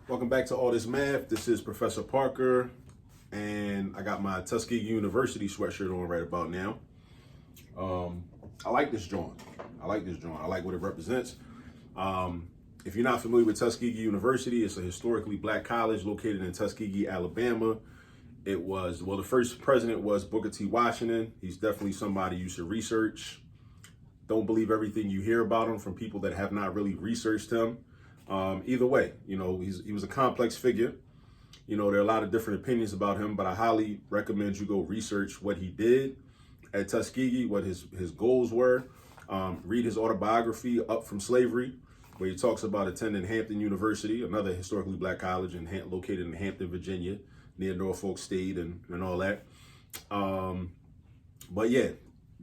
Welcome back to All This Math. This is Professor Parker, and I got my Tuskegee University sweatshirt on right about now. I like this joint. I like what it represents. If you're not familiar with Tuskegee University, it's a historically black college located in Tuskegee, Alabama. The first president was Booker T. Washington. He's definitely somebody you should research. Don't believe everything you hear about him from people that have not really researched him. Either way, he was a complex figure. There are a lot of different opinions about him, but I highly recommend you go research what he did at Tuskegee, what his goals were. Read his autobiography, Up From Slavery, where he talks about attending Hampton University, another historically black college located in Hampton, Virginia, near Norfolk State and all that. But yeah,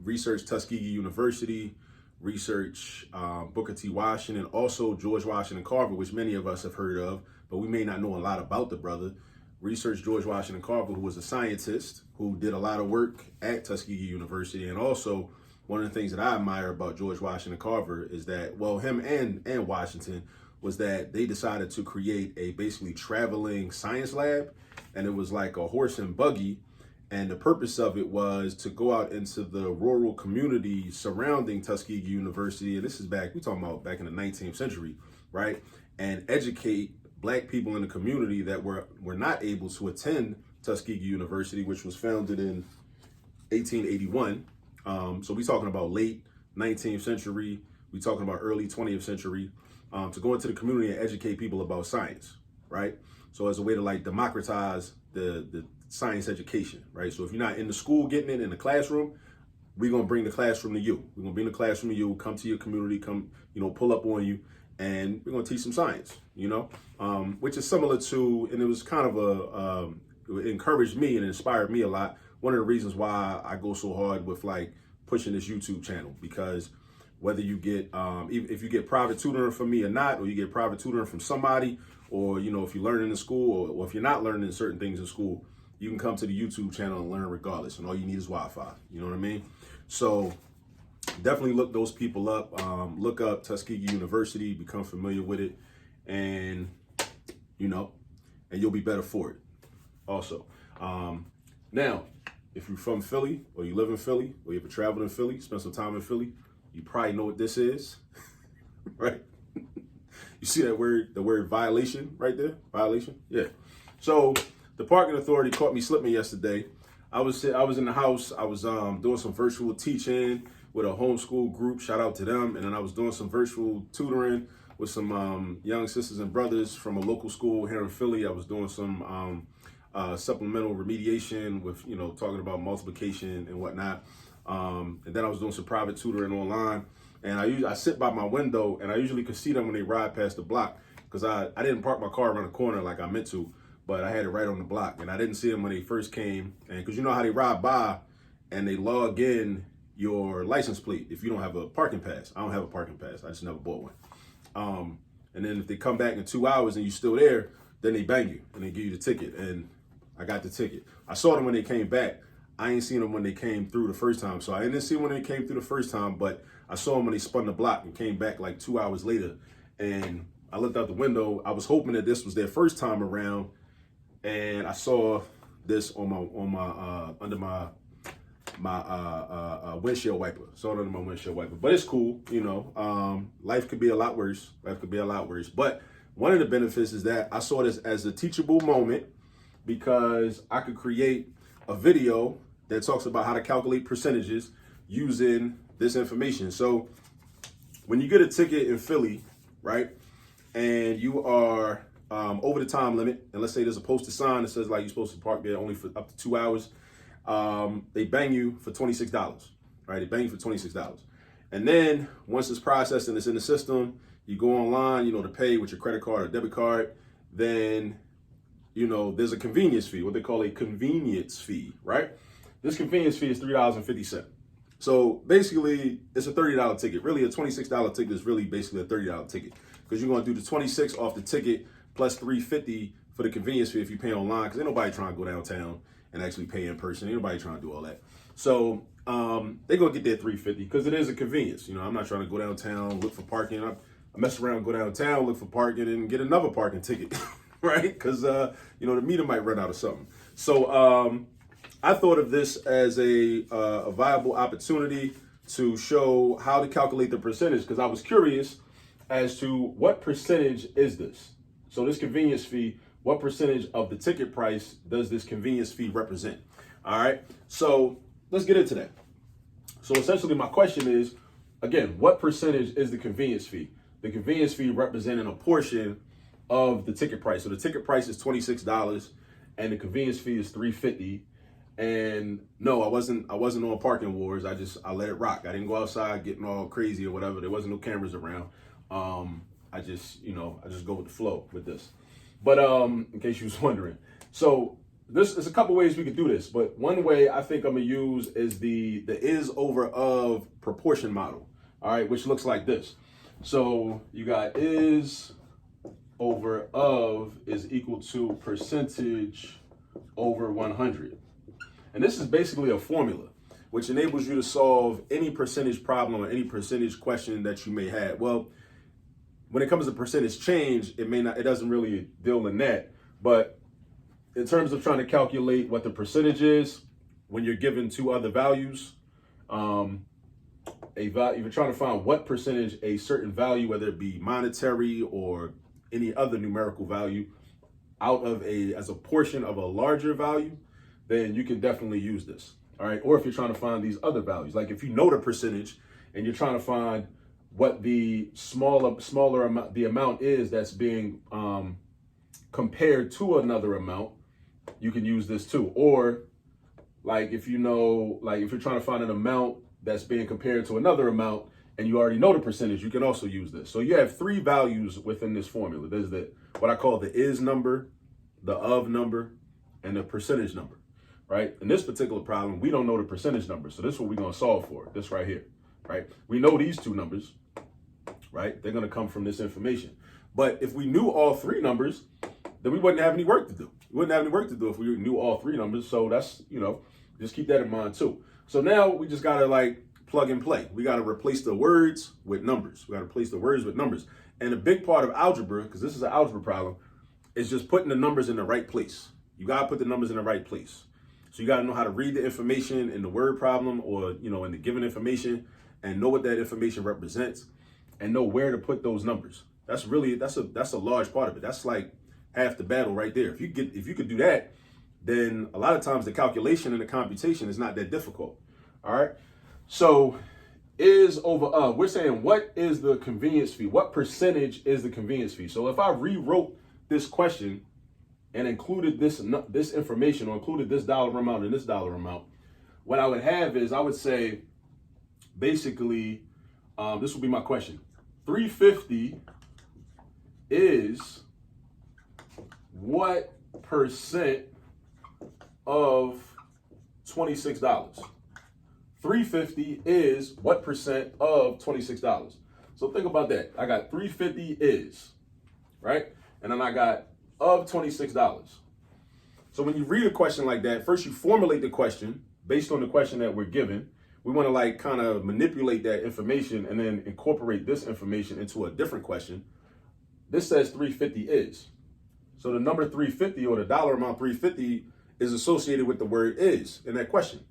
research Tuskegee University, research Booker T. Washington, also George Washington Carver, which many of us have heard of, but we may not know a lot about the brother. Research George Washington Carver, who was a scientist who did a lot of work at Tuskegee University. And also, one of the things that I admire about George Washington Carver is that, him and Washington, was that they decided to create a basically traveling science lab, and it was like a horse and buggy. And the purpose of it was to go out into the rural community surrounding Tuskegee University. And this is we're talking about back in the 19th century, right? And educate black people in the community that were not able to attend Tuskegee University, which was founded in 1881. So we're talking about late 19th century. We're talking about early 20th century, to go into the community and educate people about science, right? So as a way to like democratize the science education, right? So if you're not in the school getting it in the classroom, we're going to bring the classroom to you. We're going to bring the classroom to you, come to your community, pull up on you, and we're going to teach some science, which is similar to, and it was kind of it encouraged me and inspired me a lot. One of the reasons why I go so hard with like pushing this YouTube channel, because whether you get, if you get private tutoring from me or not, or you get private tutoring from somebody, or, if you're learning in school, or if you're not learning certain things in school, you can come to the YouTube channel and learn regardless. And all you need is Wi-Fi. You know what I mean? So definitely look those people up. Look up Tuskegee University, become familiar with it, and, and you'll be better for it. Also, now, if you're from Philly, or you live in Philly, or you ever traveled in Philly, spent some time in Philly, you probably know what this is, right? You see that word, the word violation right there? Violation? Yeah. So the parking authority caught me slipping yesterday. I was in the house. I was doing some virtual teaching with a homeschool group. Shout out to them. And then I was doing some virtual tutoring with some young sisters and brothers from a local school here in Philly. I was doing some supplemental remediation with, talking about multiplication and whatnot. And then I was doing some private tutoring online. And I sit by my window, and I usually could see them when they ride past the block, because I didn't park my car around the corner like I meant to, but I had it right on the block, and I didn't see them when they first came. And because you know how they ride by and they log in your license plate if you don't have a parking pass. I don't have a parking pass. I just never bought one. And then if they come back in 2 hours and you're still there, then they bang you and they give you the ticket. And I got the ticket. I saw them when they came back. I ain't seen them when they came through the first time. So I didn't see them when they came through the first time, but I saw them when they spun the block and came back like 2 hours later. And I looked out the window. I was hoping that this was their first time around. And I saw this under my windshield wiper. Saw it under my windshield wiper. But it's cool, Life could be a lot worse. But one of the benefits is that I saw this as a teachable moment, because I could create a video that talks about how to calculate percentages using this information. So when you get a ticket in Philly, right, and you are over the time limit, and let's say there's a posted sign that says like you're supposed to park there only for up to 2 hours, they bang you for $26, right? They bang you for $26. And then once it's processed and it's in the system, you go online, to pay with your credit card or debit card, then there's a convenience fee, what they call a convenience fee, right? This convenience fee is $3.50. So basically, it's a $30 ticket. Really, a $26 ticket is really basically a $30 ticket, because you're going to do the 26 off the ticket plus $3.50 for the convenience fee if you pay online, because ain't nobody trying to go downtown and actually pay in person. Ain't nobody trying to do all that. So they're going to get their $3.50 because it is a convenience. I'm not trying to go downtown, look for parking. I mess around, go downtown, look for parking, and get another parking ticket. right? Because, the meter might run out of something. So I thought of this as a viable opportunity to show how to calculate the percentage, because I was curious as to what percentage is this. So this convenience fee, what percentage of the ticket price does this convenience fee represent? All right, so let's get into that. So essentially my question is, again, what percentage is the convenience fee? The convenience fee representing a portion of the ticket price. So the ticket price is $26 and the convenience fee is $3.50. And no, I wasn't on parking wars. I let it rock. I didn't go outside getting all crazy or whatever. There wasn't no cameras around. I just go with the flow with this. But in case you was wondering. So there's a couple ways we could do this, but one way I think I'm gonna use is the is over of proportion model. All right, which looks like this. So you got is over of is equal to percentage over 100. And this is basically a formula which enables you to solve any percentage problem or any percentage question that you may have. Well, when it comes to percentage change, it doesn't really deal in that, but in terms of trying to calculate what the percentage is when you're given two other values, if you're trying to find what percentage a certain value, whether it be monetary or any other numerical value, out of as a portion of a larger value, then you can definitely use this. All right. Or if you're trying to find these other values, like if you know the percentage and you're trying to find what the smaller amount, the amount is that's being compared to another amount, you can use this too. Or like if you know, like if you're trying to find an amount that's being compared to another amount and you already know the percentage, you can also use this. So you have three values within this formula. There's what I call the is number, the of number, and the percentage number, right? In this particular problem, we don't know the percentage number. So this is what we're gonna solve for, this right here, right? We know these two numbers, right? They're gonna come from this information. But if we knew all three numbers, then we wouldn't have any work to do. We wouldn't have any work to do if we knew all three numbers. So that's, just keep that in mind too. So now we just gotta like plug and play. We gotta replace the words with numbers. We gotta replace the words with numbers. And a big part of algebra, because this is an algebra problem, is just putting the numbers in the right place. You gotta put the numbers in the right place. So you gotta know how to read the information in the word problem or, in the given information and know what that information represents and know where to put those numbers. That's a large part of it. That's like half the battle right there. If you could do that, then a lot of times the calculation and the computation is not that difficult. All right. So is over of, we're saying what is the convenience fee? What percentage is the convenience fee? So if I rewrote this question and included this information or included this dollar amount and this dollar amount, what I would have is I would say basically, this would be my question. 350 is what percent of $26? 350 is what percent of $26? So think about that. I got 350 is, right? And then I got of $26. So when you read a question like that, first you formulate the question based on the question that we're given. We want to like kind of manipulate that information and then incorporate this information into a different question. This says 350 is. So the number 350 or the dollar amount 350 is associated with the word is in that question.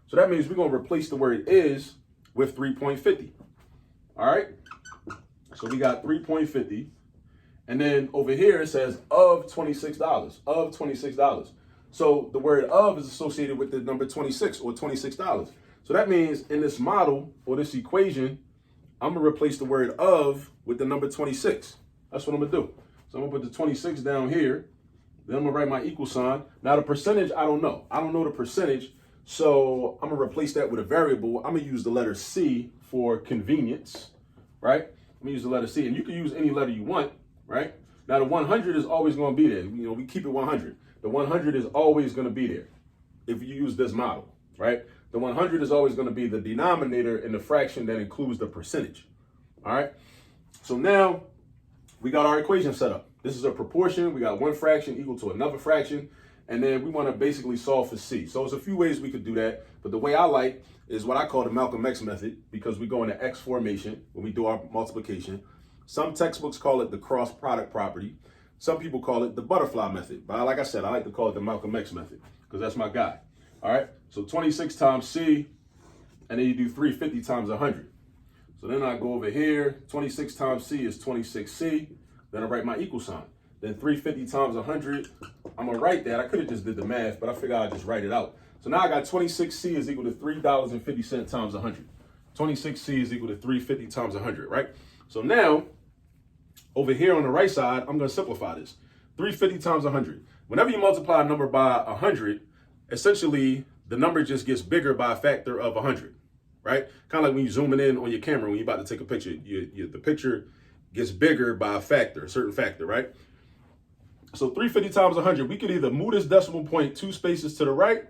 So that means we're going to replace the word is with 3.50. All right. So we got 3.50. And then over here it says of $26, of $26. So the word of is associated with the number 26 or $26. So that means in this model or this equation, I'm going to replace the word of with the number 26. That's what I'm going to do. So I'm going to put the 26 down here. Then I'm going to write my equal sign. Now the percentage, I don't know. I don't know the percentage. So I'm going to replace that with a variable. I'm going to use the letter C for convenience, right? I'm going to use the letter C. And you can use any letter you want, right? Now the 100 is always going to be there. We keep it 100. The 100 is always going to be there if you use this model, right? The 100 is always going to be the denominator in the fraction that includes the percentage, all right? So now we got our equation set up. This is a proportion. We got one fraction equal to another fraction. And then we want to basically solve for C. So there's a few ways we could do that. But the way I like is what I call the Malcolm X method, because we go into X formation when we do our multiplication. Some textbooks call it the cross product property. Some people call it the butterfly method. But like I said, I like to call it the Malcolm X method because that's my guy. All right. So 26 times C, and then you do 350 times 100. So then I go over here. 26 times C is 26C. Then I write my equal sign. Then 350 times 100. I'm going to write that. I could have just did the math, but I figured I'd just write it out. So now I got 26C is equal to $3.50 times 100. 26C is equal to 350 times 100, right? So now, over here on the right side, I'm going to simplify this. 350 times 100. Whenever you multiply a number by 100, essentially, the number just gets bigger by a factor of 100, right? Kind of like when you zooming in on your camera when you're about to take a picture. The picture gets bigger by a factor, a certain factor, right? So 350 times 100, we could either move this decimal point 2 spaces to the right,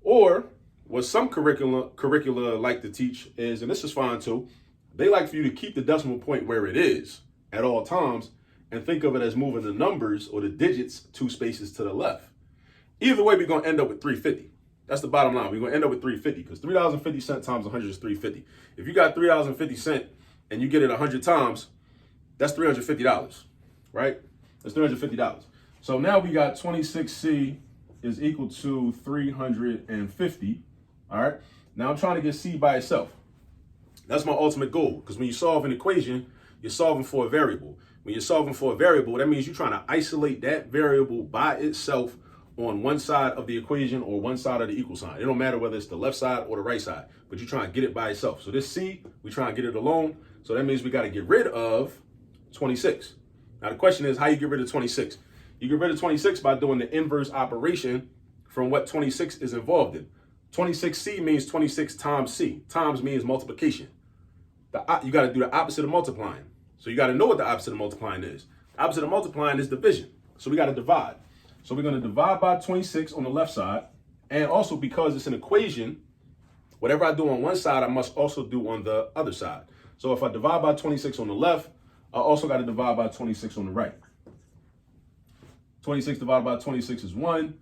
or what some curricula like to teach is, and this is fine too, they like for you to keep the decimal point where it is at all times and think of it as moving the numbers or the digits 2 spaces to the left. Either way, we're going to end up with 350. That's the bottom line. We're going to end up with 350 because $3.50 times 100 is 350. If you got $3.50 and you get it 100 times, that's $350, right? That's $350. So now we got 26C is equal to 350. All right. Now I'm trying to get C by itself. That's my ultimate goal, because when you solve an equation, you're solving for a variable. When you're solving for a variable, that means you're trying to isolate that variable by itself on one side of the equation or one side of the equal sign. It don't matter whether it's the left side or the right side, but you're trying to get it by itself. So this C, we try and get it alone. So that means we got to get rid of 26. Now the question is, how you get rid of 26? You get rid of 26 by doing the inverse operation from what 26 is involved in. 26C means 26 times C. Times means multiplication. You got to do the opposite of multiplying. So you got to know what the opposite of multiplying is. The opposite of multiplying is division. So we got to divide. So we're going to divide by 26 on the left side. And also, because it's an equation, whatever I do on one side, I must also do on the other side. So if I divide by 26 on the left, I also got to divide by 26 on the right. 26 divided by 26 is 1.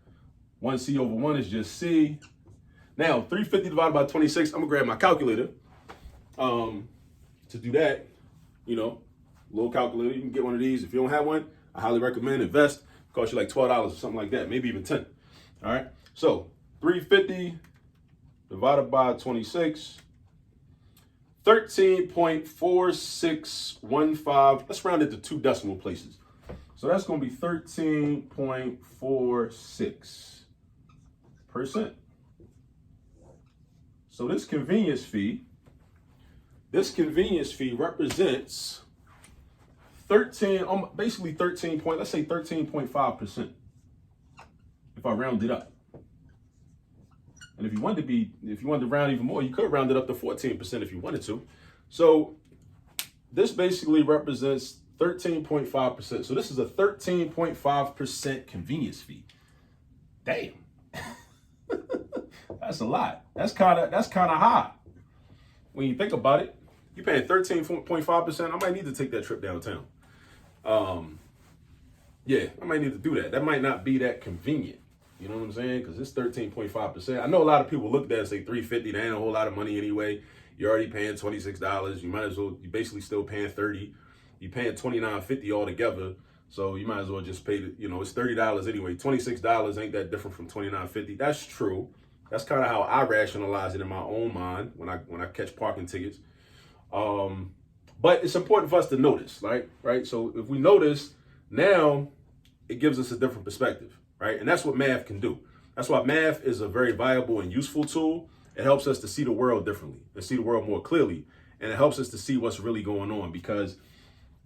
1C over 1 is just C. Now, 350 divided by 26, I'm going to grab my calculator to do that. You know, little calculator. You can get one of these. If you don't have one, I highly recommend invest. It costs you like $12 or something like that, maybe even 10. All right. So 350 divided by 26, 13.4615. Let's round it to 2 decimal places. So that's going to be 13.46%. So this convenience fee represents basically 13 point, let's say 13.5%. If I round it up. And if you wanted to round even more, you could round it up to 14% if you wanted to. So this basically represents 13.5%. So this is a 13.5% convenience fee. Damn. That's a lot. That's kind of high. When you think about it, you're paying 13.5%. I might need to take that trip downtown. Yeah, I might need to do that. That might not be that convenient. You know what I'm saying? Because it's 13.5%. I know a lot of people look at that and say $350. That ain't a whole lot of money anyway. You're already paying $26. You might as well. You're basically still paying $30. You're paying $29.50 altogether. So you might as well just pay it's $30 anyway. $26 ain't that different from $29.50. That's true. That's kind of how I rationalize it in my own mind when I catch parking tickets. But it's important for us to notice, right? So if we notice, now it gives us a different perspective, right? And that's what math can do. That's why math is a very viable and useful tool. It helps us to see the world differently and see the world more clearly. And it helps us to see what's really going on, because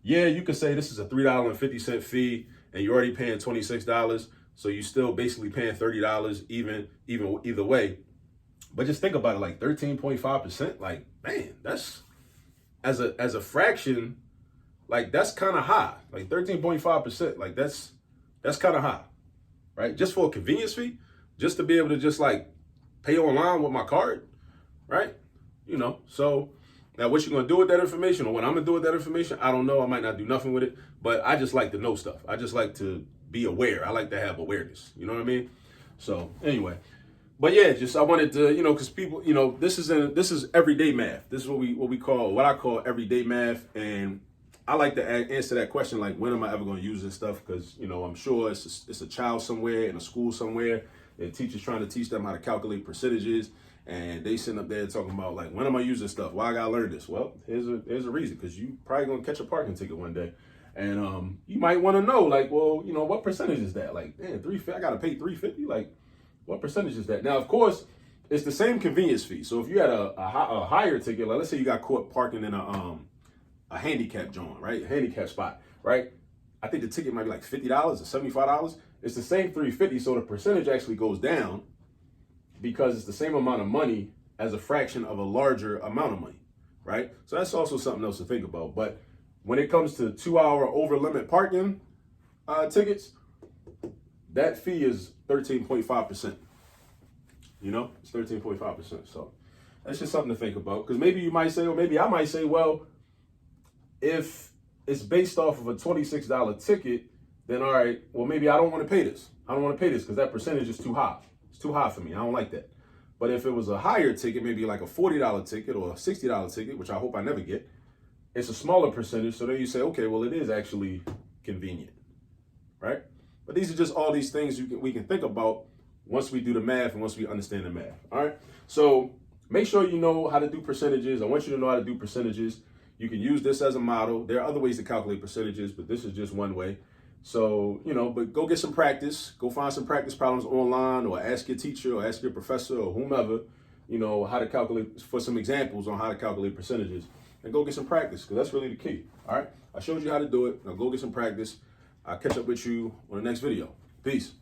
yeah, you could say this is a $3.50 fee and you're already paying $26. So you're still basically paying $30 even either way. But just think about it, like 13.5%, like, man, that's as a fraction, like that's kind of high. Like 13.5%, like that's kind of high, right? Just for a convenience fee, just to be able to just like pay online with my card, right? So now what you're gonna do with that information, or what I'm gonna do with that information, I don't know. I might not do nothing with it, but I just like to know stuff. I just like to be aware. I like to have awareness. You know what I mean? So anyway, but yeah, I wanted to, because people, this is everyday math. This is what I call everyday math, and I like to answer that question, like, when am I ever going to use this stuff? Because, you know, I'm sure it's a child somewhere in a school somewhere. The teacher's trying to teach them how to calculate percentages. And they sitting up there talking about, like, when am I using this stuff? Why I got to learn this? Well, here's a reason. Because you probably going to catch a parking ticket one day. And you might want to know, like, well, you know, what percentage is that? Like, man, $350, I got to pay $350? Like, what percentage is that? Now, of course, it's the same convenience fee. So if you had a higher ticket, like let's say you got caught parking in a handicap joint, right? A handicap spot, right? I think the ticket might be like $50 or $75. It's the same $350, so the percentage actually goes down because it's the same amount of money as a fraction of a larger amount of money, right? So that's also something else to think about. But when it comes to 2-hour over limit parking tickets, that fee is 13.5%. You know, it's 13.5%. So that's just something to think about. Because maybe you might say, or maybe I might say, well, if it's based off of a $26 ticket, then all right, well, maybe I don't want to pay this. I don't want to pay this because that percentage is too high. It's too high for me. I don't like that. But if it was a higher ticket, maybe like a $40 ticket or a $60 ticket, which I hope I never get, it's a smaller percentage. So then you say, okay, well, it is actually convenient, right? But these are just all these things we can think about once we do the math and once we understand the math. All right. So make sure you know how to do percentages. I want you to know how to do percentages. You can use this as a model. There are other ways to calculate percentages, but this is just one way. So, you know, but go get some practice. Go find some practice problems online, or ask your teacher or ask your professor or whomever, you know, how to calculate, for some examples on how to calculate percentages. And go get some practice, because that's really the key. All right. I showed you how to do it. Now go get some practice. I'll catch up with you on the next video. Peace.